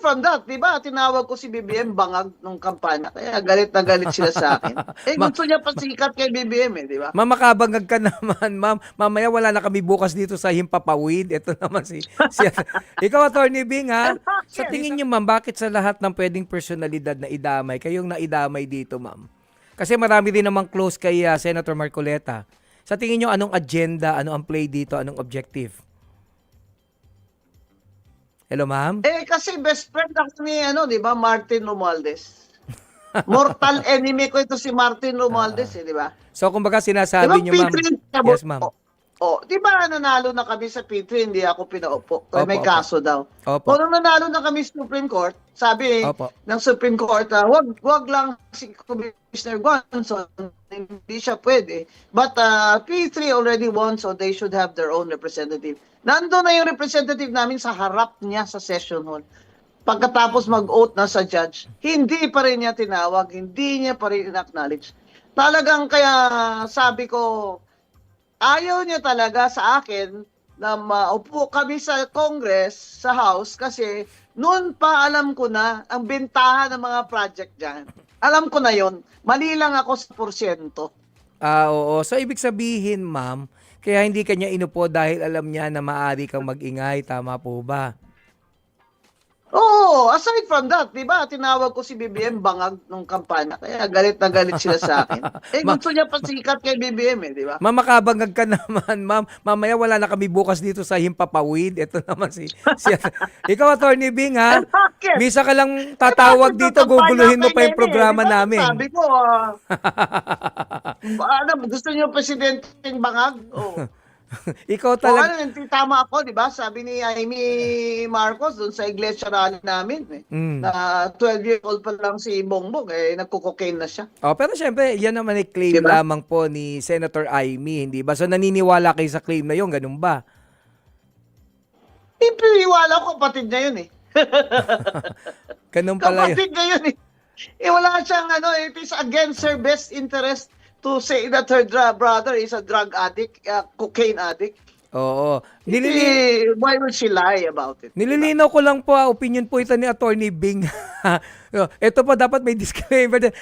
from that, di ba, tinawag ko si BBM bangag nung kampanya. Kaya galit na galit sila sa akin. Ma- Gusto niya pasikat kay BBM di ba? Ma'am, makabangag ka naman, ma'am. Mamaya wala na kami bukas dito sa Himpapawid. Ito naman si ikaw, Attorney Bing, ha? Sa tingin niyo, ma'am, bakit sa lahat ng pwedeng personalidad na idamay, kayong naidamay dito, ma'am? Kasi marami din namang close kay Senator Marcoleta. Sa tingin niyo, anong agenda, ano ang play dito, anong objective? Hello, ma'am? Kasi best friend ako ni, di ba, Martin Romualdez. Mortal enemy ko ito si Martin Romualdez, di ba? So, kumbaga Di ba, sinasabi niyo, ma'am. P3, Yes, ma'am. di ba nanalo na kami sa P3, hindi ako pinaupo. Opo, May kaso daw. Opo. Kung nung nanalo na kami sa Supreme Court, sabi Opo. ng Supreme Court, wag lang si Commissioner Gonson, hindi siya pwede. But P3 already won, so they should have their own representative. Nandun na yung representative namin sa harap niya sa session hall. Pagkatapos mag-oath na sa judge, hindi pa rin niya tinawag, hindi niya pa rin in-acknowledge. Talagang kaya sabi ko, ayaw niya talaga sa akin na maupo kami sa Congress, sa House, kasi noon pa alam ko na ang bentahan ng mga project dyan. Alam ko na yon. Mali lang ako sa porsyento. Oo. So, ibig sabihin, ma'am, kaya hindi kanya inupo dahil alam niya na maaari kang mag-ingay. Tama po ba? Oo, aside from that, di ba, tinawag ko si BBM bangag nung kampanya. Kaya galit na galit sila sa akin. Gusto niya pasikat kay BBM di ba? Ma'am, makabangag ka naman, ma'am. Mamaya wala na kami bukas dito sa Himpapawid. Ito naman ikaw, Attorney Bing, ha? Bakit? Bisa ka lang tatawag Bakit dito, nung kampanya guguluhin mo kay pa yung Nene, programa di ba? namin. Sabi ko, gusto niyo presidenteng bangag? Oo. Ikaw O talaga. tama ako, di ba? Sabi ni Amy Marcos doon sa iglesia rally namin, na 12 years old pa lang si Bongbong, nagko-cocaine na siya. Oh, pero syempre, yan naman ay claim Diba? lamang po ni Senator Amy, hindi ba? So, naniniwala kayo sa claim na yun, ganun ba? Ipiniwala ko, kapatid niya yun Ganun pala yun. Kapatid niya yun wala siyang it is against her best interest to say that her brother is a drug addict, cocaine addict. Oo. Why would she lie about it? Nililinaw ko lang po, opinion po ito ni Attorney Bing. Ito po, dapat may disclaimer din.